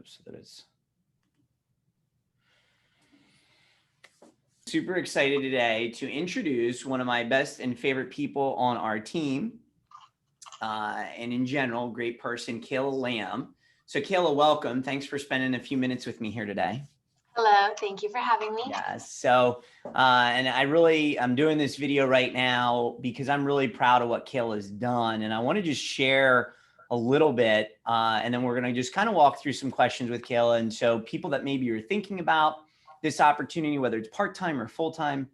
so that it's super excited today to introduce one of my best and favorite people on our team. And in general, great person, Kayla Lamb. So Kayla, welcome. Thanks for spending a few minutes with me here today. Hello, thank you for having me. Yes. So, and I'm doing this video right now because I'm really proud of what Kayla's done. And I want to just share a little bit, and then we're going to just kind of walk through some questions with Kayla. And so people that maybe are thinking about this opportunity, whether it's part-time or full-time,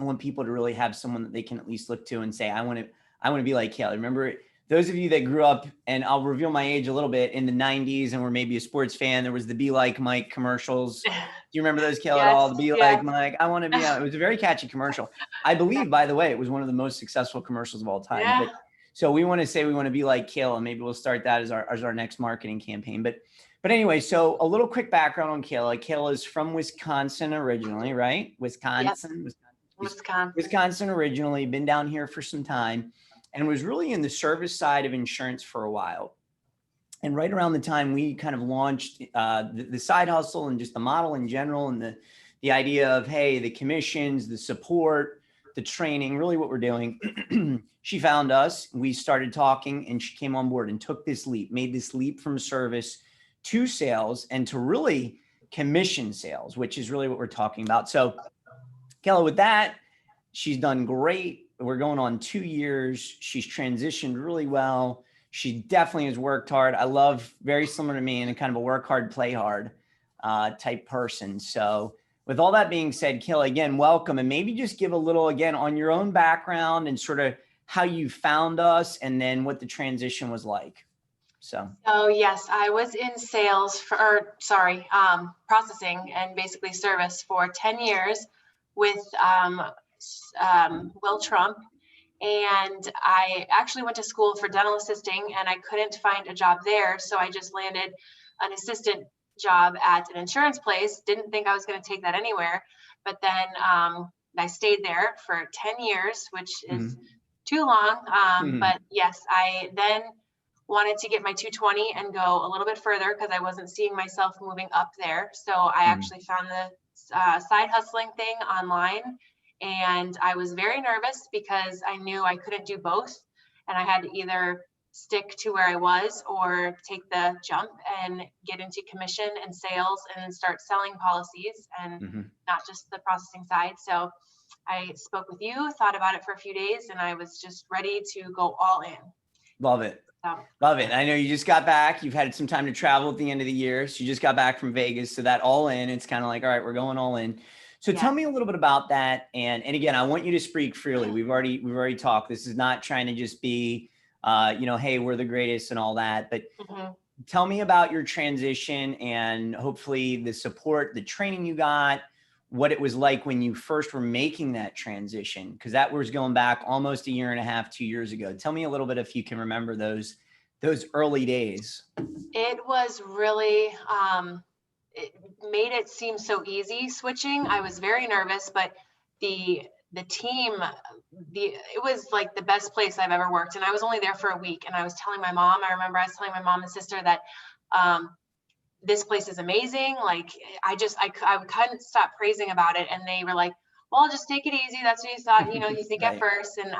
I want people to really have someone that they can at least look to and say, I want to be like Kayla. Remember, those of you that grew up, and I'll reveal my age a little bit, in the 90s and were maybe a sports fan, there was the Be Like Mike commercials. Do you remember those, Kayla, at all? The Be Like Mike, I want to be, it was a very catchy commercial. I believe, by the way, it was one of the most successful commercials of all time. Yeah. But, so we want to say we want to be like Kayla. Maybe we'll start that as our next marketing campaign. But anyway, so a little quick background on Kayla. Kayla is from Wisconsin originally, right? Wisconsin. Yep. Wisconsin originally, been down here for some time, and was really in the service side of insurance for a while. And right around the time we kind of launched the side hustle and just the model in general, and the idea of, hey, the commissions, the support, the training, really what we're doing, she found us, we started talking, and she came on board and took this leap, made this leap from service to sales and to really commission sales, which is really what we're talking about. So Kayla, with that, she's done great. We're going on 2 years. She's transitioned really well. She definitely has worked hard. I love, very similar to me, and a kind of a work hard, play hard type person. So with all that being said, Kayla, again, welcome. And maybe just give a little, again, on your own background and sort of how you found us and then what the transition was like. So yes, I was in sales processing and basically service for 10 years with Will Trump. And I actually went to school for dental assisting, and I couldn't find a job there. So I just landed an assistant job at an insurance place. Didn't think I was going to take that anywhere. But then I stayed there for 10 years, which is too long. But yes, I then wanted to get my 220 and go a little bit further because I wasn't seeing myself moving up there. So I actually found the side hustling thing online, and I was very nervous because I knew I couldn't do both, and I had to either stick to where I was or take the jump and get into commission and sales and start selling policies and not just the processing side. So I spoke with you, thought about it for a few days, and I was just ready to go all in. Love it. Love it. I know you just got back. You've had some time to travel at the end of the year. So you just got back from Vegas. So that all in, it's kind of like, all right, we're going all in. So tell me a little bit about that. And again, I want you to speak freely. We've already talked. This is not trying to just be, hey, we're the greatest and all that. But tell me about your transition and hopefully the support, the training you got, what it was like when you first were making that transition, because that was going back almost 1.5 years, 2 years ago. Tell me a little bit if you can remember those early days. It was really, it made it seem so easy switching. I was very nervous, but the team, it was like the best place I've ever worked. And I was only there for a week, and I was telling my mom, I remember I was telling my mom and sister that, this place is amazing. Like I couldn't stop praising about it. And they were like, well, just take it easy. That's what you thought, you think at first. And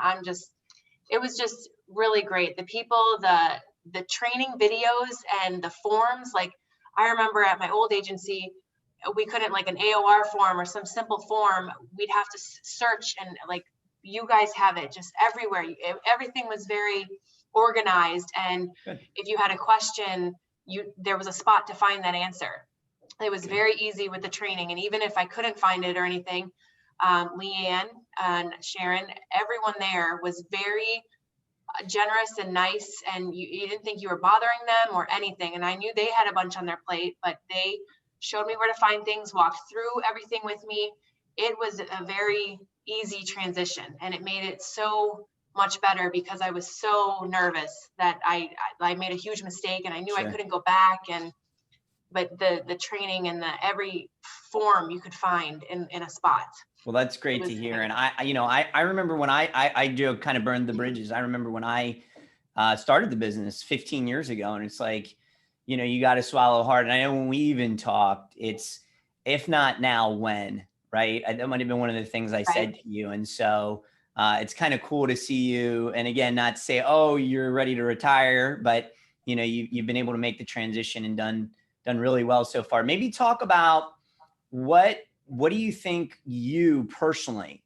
it was just really great. The people, the training videos and the forms, like I remember at my old agency, we couldn't, like an AOR form or some simple form, we'd have to search, and like you guys have it just everywhere. Everything was very organized. And if you had a question, there was a spot to find that answer. It was very easy with the training. And even if I couldn't find it or anything, Leanne and Sharon, everyone there was very generous and nice, and you didn't think you were bothering them or anything. And I knew they had a bunch on their plate, but they showed me where to find things, walked through everything with me. It was a very easy transition, and it made it so much better because I was so nervous that I made a huge mistake, and I knew I couldn't go back. But the training and every form you could find in a spot. Well, that's great to hear. And I remember when I do kind of burned the bridges. I remember when I started the business 15 years ago, and it's like, you got to swallow hard. And I know when we even talked, it's, if not now, when, right? That might have been one of the things I said Right. to you. And so it's kind of cool to see you. And again, not to say, oh, you're ready to retire, but you've been able to make the transition and done really well so far. Maybe talk about what do you think you personally,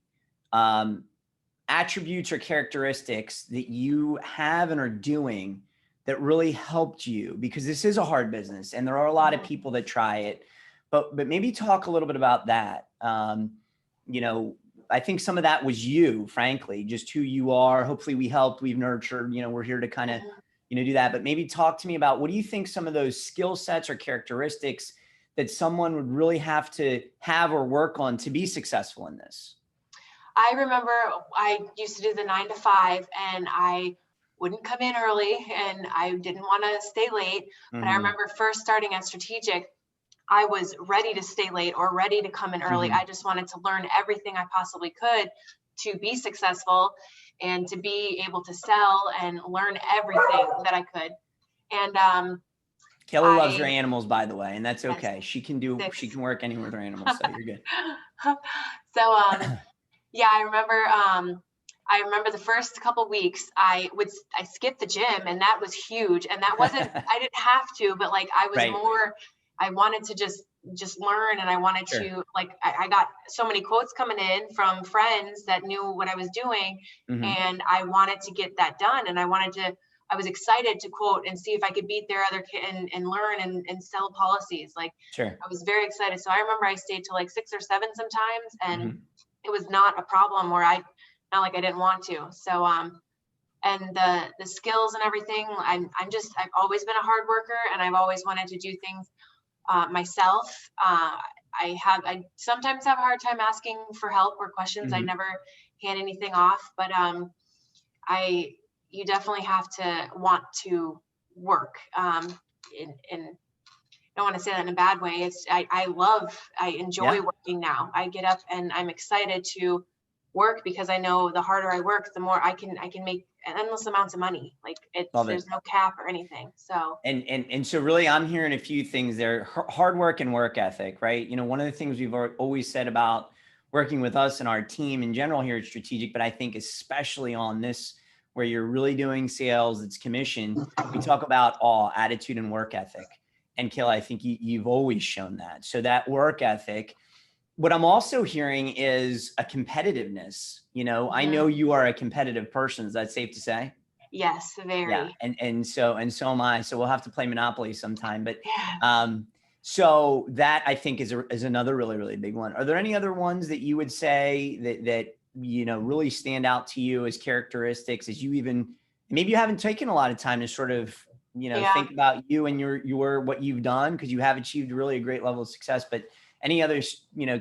attributes or characteristics that you have and are doing that really helped you, because this is a hard business and there are a lot of people that try it, but maybe talk a little bit about that. I think some of that was you, frankly, just who you are. Hopefully we helped, we've nurtured, we're here to kind of, do that, but maybe talk to me about, what do you think some of those skill sets or characteristics that someone would really have to have or work on to be successful in this? I remember I used to do the 9 to 5 and I wouldn't come in early and I didn't want to stay late. But I remember first starting at Strategic, I was ready to stay late or ready to come in early. I just wanted to learn everything I possibly could to be successful and to be able to sell and learn everything that I could. And Kayla loves her animals, by the way, and that's yes, okay. She can work anywhere with her animals, so you're good. So yeah, I remember the first couple weeks I skipped the gym, and that was huge. And that wasn't, I didn't have to, but like I was Right. more, I wanted to just learn, and I wanted Sure. to, like, I got so many quotes coming in from friends that knew what I was doing, and I wanted to get that done. And I was excited to quote and see if I could beat their other kid and learn and sell policies. Like, Sure. I was very excited. So I remember I stayed till like 6 or 7 sometimes, and it was not a problem where not like I didn't want to. So and the skills and everything, I've always been a hard worker, and I've always wanted to do things myself. I sometimes have a hard time asking for help or questions. I never hand anything off, but you definitely have to want to work. In I don't want to say that in a bad way. I enjoy working now. I get up and I'm excited to work because I know the harder I work, the more I can make endless amounts of money. Like there's no cap or anything. So and so really, I'm hearing a few things there: hard work and work ethic, right? One of the things we've always said about working with us and our team in general here at Strategic, but I think especially on this, where you're really doing sales, it's commission, we talk about attitude and work ethic. And Kayla, I think you've always shown that. So that work ethic. What I'm also hearing is a competitiveness. I know you are a competitive person. Is that safe to say? Yes, very. Yeah, and so am I. So we'll have to play Monopoly sometime. But so that, I think, is another really, really big one. Are there any other ones that you would say that really stand out to you as characteristics, as you even, maybe you haven't taken a lot of time to sort of think about you and your what you've done, because you have achieved really a great level of success, but any other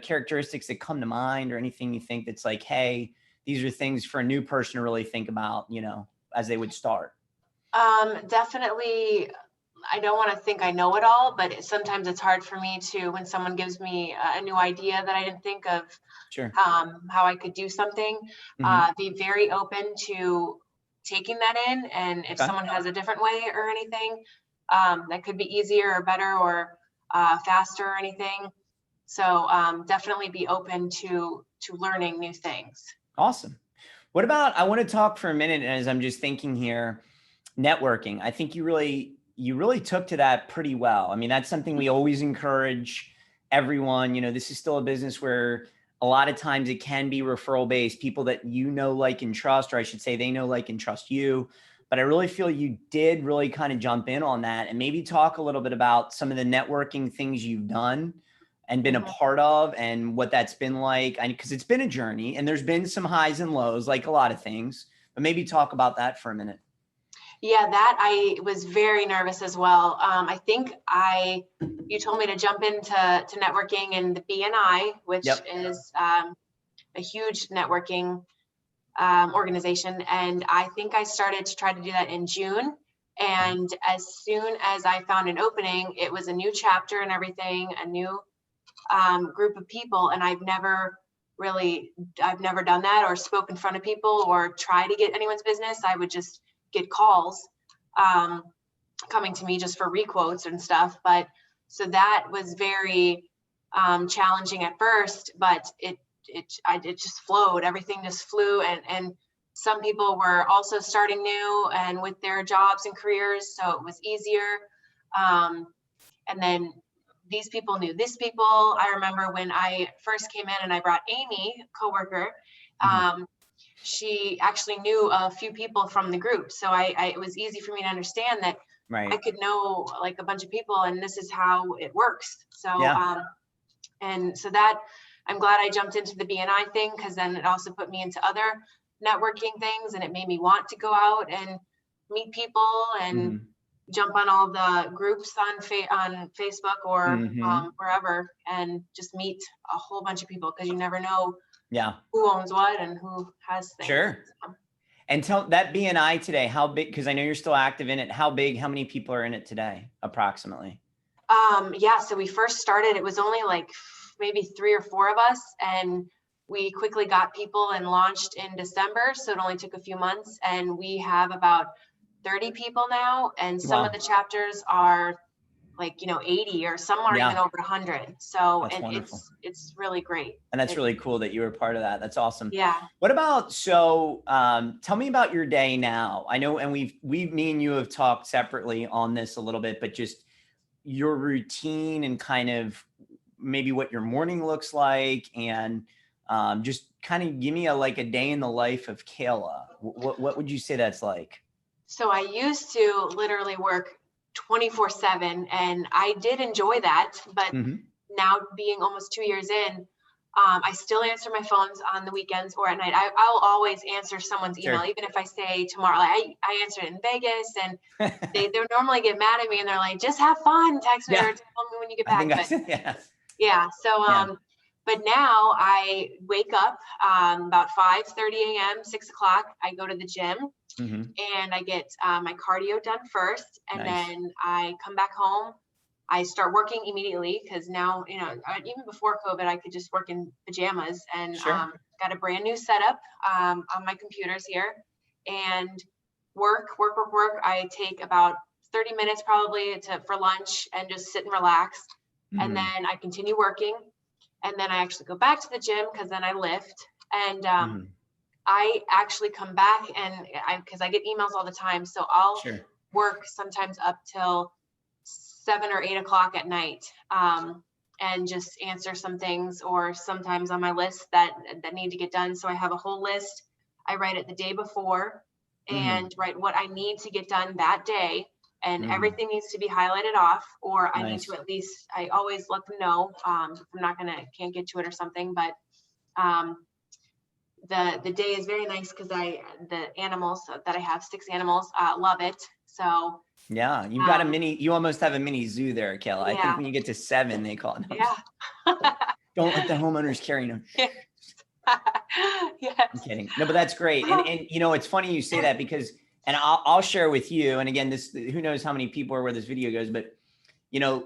characteristics that come to mind, or anything you think that's like, hey, these are things for a new person to really think about as they would start? Definitely. I don't want to think I know it all, but sometimes it's hard for me to, when someone gives me a new idea that I didn't think of, Sure. How I could do something, be very open to taking that in. And if someone has a different way or anything, that could be easier or better or faster or anything. So definitely be open to learning new things. Awesome. What about, I want to talk for a minute, as I'm just thinking here, networking. I think you really took to that pretty well. I mean, that's something we always encourage everyone. This is still a business where a lot of times it can be referral based, people that like and trust, or I should say they know, like, and trust you. But I really feel you did really kind of jump in on that, and maybe talk a little bit about some of the networking things you've done and been a part of, and what that's been like. Because it's been a journey, and there's been some highs and lows, like a lot of things, but maybe talk about that for a minute. Yeah, that I was very nervous as well. I think you told me to jump into networking in the BNI, which is a huge networking organization. And I think I started to try to do that in June. And as soon as I found an opening, it was a new chapter and everything, a new group of people. And I've never done that or spoke in front of people or try to get anyone's business. I would just get calls. coming to me just for requotes and stuff. But so that was very challenging at first, but it just flowed. Everything just flew, and some people were also starting new and with their jobs and careers, so it was easier. And then these people knew these people. I remember when I first came in and I brought Amy, coworker, she actually knew a few people from the group. So it was easy for me to understand that I could know like a bunch of people and this is how it works. So, and so that I'm glad I jumped into the BNI thing, because then it also put me into other networking things, and it made me want to go out and meet people and jump on all the groups on Facebook or wherever, and just meet a whole bunch of people, because you never know who owns what and who has things. Sure. And tell that BNI today, how big, because I know you're still active in it. How big, how many people are in it today, approximately? Yeah, so we first started, it was only like maybe 3 or 4 of us, and we quickly got people and launched in December. So it only took a few months, and we have about 30 people now. And some of the chapters are like, 80, or some are even over 100. So and it's really great. And that's really cool that you were part of that. That's awesome. Yeah. What about, so tell me about your day now. I know, and me and you have talked separately on this a little bit, but just your routine and kind of maybe what your morning looks like, and just kind of give me a day in the life of Kayla. What would you say that's like? So I used to literally work 24/7, and I did enjoy that. But now, being almost 2 years in, I still answer my phones on the weekends or at night. I'll always answer someone's email, even if I say tomorrow. Like I answered it in Vegas, and they normally get mad at me, and they're like, "Just have fun, text me or tell me when you get back." But now I wake up about 5:30 a.m., 6 o'clock. I go to the gym. And I get my cardio done first, and then I come back home. I start working immediately, because now, even before COVID, I could just work in pajamas, and got a brand new setup on my computers here, and work. I take about 30 minutes probably for lunch and just sit and relax. And then I continue working, and then I actually go back to the gym, because then I lift. And I actually come back, and because I get emails all the time, so I'll work sometimes up till 7 or 8 o'clock at night, and just answer some things, or sometimes on my list that need to get done. So I have a whole list. I write it the day before, and write what I need to get done that day, and everything needs to be highlighted off, or I need to at least, I always let them know if I'm can't get to it or something. But the day is very nice, because the animals that I have, 6 animals, love it. So yeah, you've got you almost have a mini zoo there, Kayla. I think when you get to 7, they call it. Don't let the homeowners carry them. I'm kidding. No, but that's great. And it's funny you say that, because, and I'll share with you, and again, who knows how many people are where this video goes, but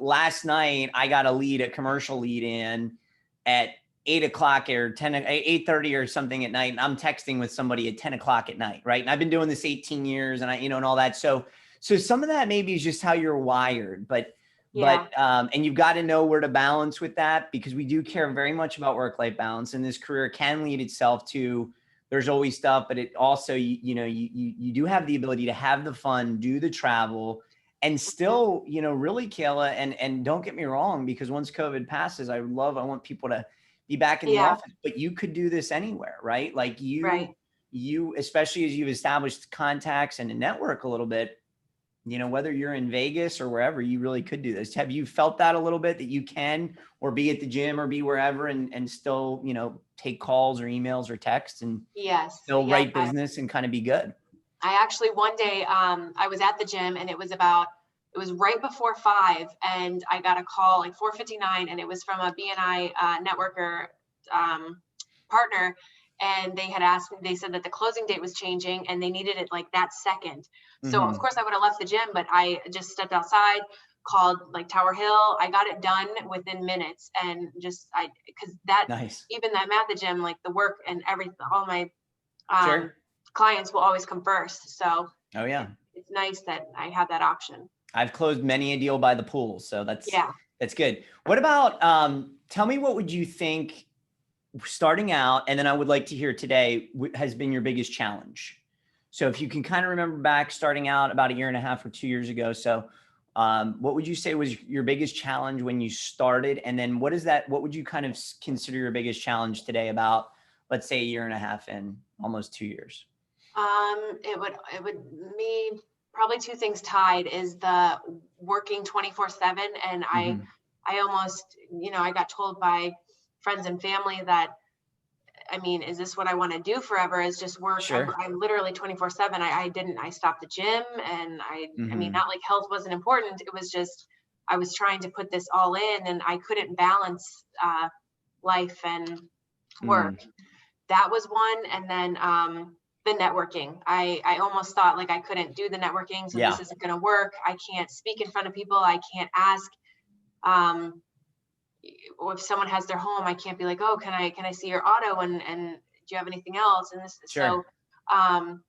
last night I got a commercial lead in at 8 o'clock or 8:30 or something at night. And I'm texting with somebody at 10 o'clock at night. Right. And I've been doing this 18 years, and and all that. So some of that maybe is just how you're wired, but and you've got to know where to balance with that, because we do care very much about work-life balance, and this career can lead itself to, there's always stuff, but it also, you do have the ability to have the fun, do the travel, and still, really, Kayla, and don't get me wrong, because once COVID passes, I want people to be back in the office, but you could do this anywhere, right? Like you, especially as you've established contacts and a network a little bit, whether you're in Vegas or wherever, you really could do this. Have you felt that a little bit, that you can, or be at the gym or be wherever, and still, take calls or emails or texts, and still write business and kind of be good? I actually, one day, I was at the gym, and it was right before 5, and I got a call like 4:59, and it was from a BNI networker partner, and they had asked me, they said that the closing date was changing, and they needed it like that second. So of course I would have left the gym, but I just stepped outside, called like Tower Hill. I got it done within minutes, and because even that I'm at the gym, like the work and everything, all my clients will always come first. So it's nice that I have that option. I've closed many a deal by the pool. So Yeah. that's good. What about, tell me, what would you think starting out, and then I would like to hear today, has been your biggest challenge? So if you can kind of remember back starting out about a year and a half or 2 years ago. So what would you say was your biggest challenge when you started? And then what would you kind of consider your biggest challenge today about, let's say, a year and a half and almost 2 years? It would me probably two things tied is the working 24/7. And Mm-hmm. I almost, I got told by friends and family that, I mean, is this what I want to do forever? Is just work. Sure. I'm literally 24/7. I stopped the gym, and I mean, Mm-hmm. not like health wasn't important. It was just, I was trying to put this all in, and I couldn't balance, life and work. Mm. That was one. And then, the networking. I almost thought like I couldn't do the networking. So this Yeah. isn't going to work. I can't speak in front of people. I can't ask, um, or if someone has their home, I can't be like, oh, can I see your auto, and do you have anything else? And this, Sure. so, um,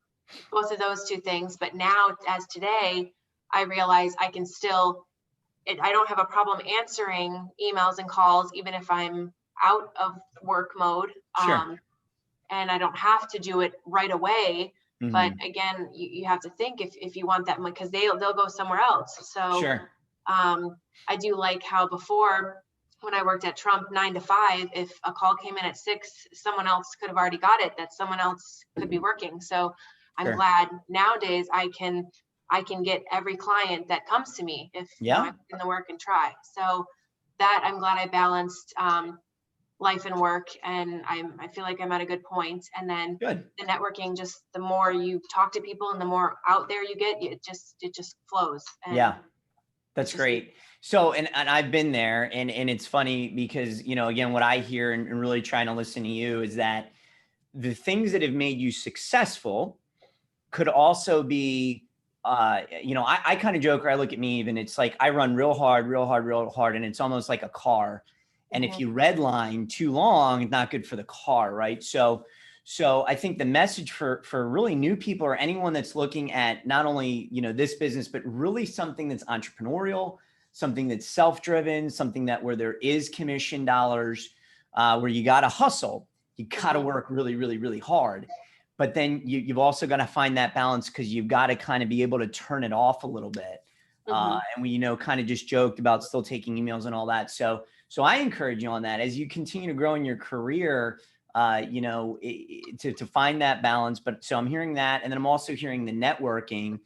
both of those two things. But now, as today, I realize I can still, I don't have a problem answering emails and calls, even if I'm out of work mode. Sure. And I don't have to do it right away. But Mm-hmm. again, you have to think if you want that money, because they'll go somewhere else. So, Sure. I do like how before, when I worked at Trump 9 to 5, if a call came in at 6, someone else could have already got it, that someone else could be working. So I'm Sure. glad nowadays I can get every client that comes to me if, I Yeah. put in the work and try. So that, I'm glad I balanced, life and work, and I feel like I'm at a good point. And then Good. the networking, just the more you talk to people and the more out there you get, it just flows. And Yeah. it's That's just, great. So, and I've been there, and it's funny because, again, what I hear and really trying to listen to you is that the things that have made you successful could also be, I kind of joke, or I look at me even, it's like I run real hard, real hard, real hard. And it's almost like a car. And if mhm, you redline too long, it's not good for the car. Right. So I think the message for really new people, or anyone that's looking at not only, this business, but really something that's entrepreneurial, something that's self-driven, something that where there is commission dollars, where you got to hustle, you got to mhm, work really, really, really hard. But then you've also got to find that balance, because you've got to kind of be able to turn it off a little bit. mhm. And we, kind of just joked about still taking emails and all that. So I encourage you on that as you continue to grow in your career, to find that balance. But so I'm hearing that. And then I'm also hearing the networking,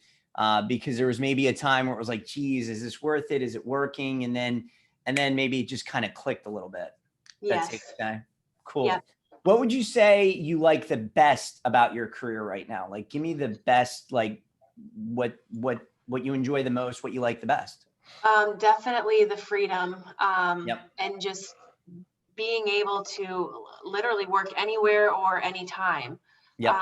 because there was maybe a time where it was like, geez, is this worth it? Is it working? And then maybe it just kind of clicked a little bit. That's it. Yes. Okay. Yep. Cool. What would you say you like the best about your career right now? Like, give me the best, like what you enjoy the most, what you like the best. Definitely the freedom, Yep. and just being able to literally work anywhere or anytime. Yep.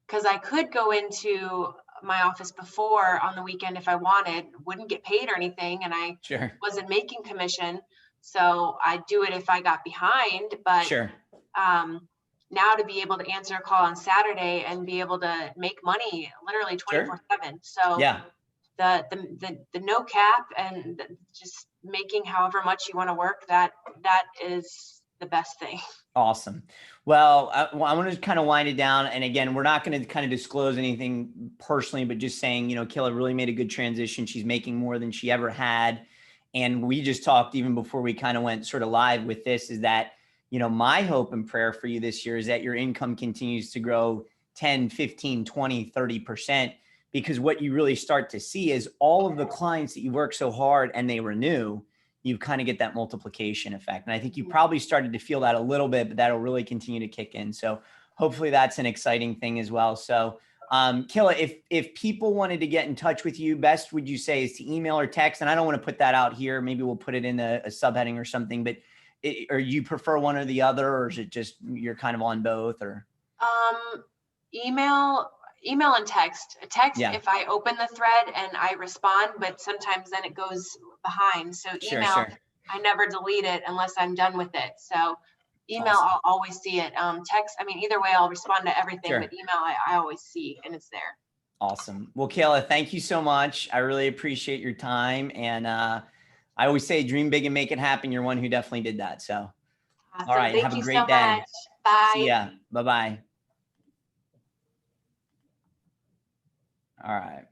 Because I could go into my office before on the weekend if I wanted, wouldn't get paid or anything, and I Sure. wasn't making commission. So I'd do it if I got behind. But, Sure. um, now to be able to answer a call on Saturday and be able to make money literally Sure. 24/7. So Yeah. the no cap, and just making however much you want to work, that is the best thing. Awesome. Well, I want to kind of wind it down. And again, we're not going to kind of disclose anything personally, but just saying, Kayla really made a good transition. She's making more than she ever had. And we just talked even before we kind of went sort of live with this, is that, my hope and prayer for you this year is that your income continues to grow 10, 15, 20, 30%, because what you really start to see is all of the clients that you work so hard and they renew, you kind of get that multiplication effect. And I think you probably started to feel that a little bit, but that'll really continue to kick in. So hopefully that's an exciting thing as well. So, Kayla, if people wanted to get in touch with you, best would you say is to email or text? And I don't want to put that out here. Maybe we'll put it in a subheading or something, but or you prefer one or the other, or is it just you're kind of on both? Or Um, email, email and text. Text yeah, if I open the thread and I respond, but sometimes then it goes behind. So sure, email, sure. I never delete it unless I'm done with it. So email, Awesome. I'll always see it. Text, I mean, either way, I'll respond to everything, Sure. but email, I always see, and it's there. Awesome. Well, Kayla, thank you so much. I really appreciate your time. And I always say dream big and make it happen. You're one who definitely did that. So, all Awesome. right. Thank Have a you so great day. much. See Bye. ya. Bye-bye. All right.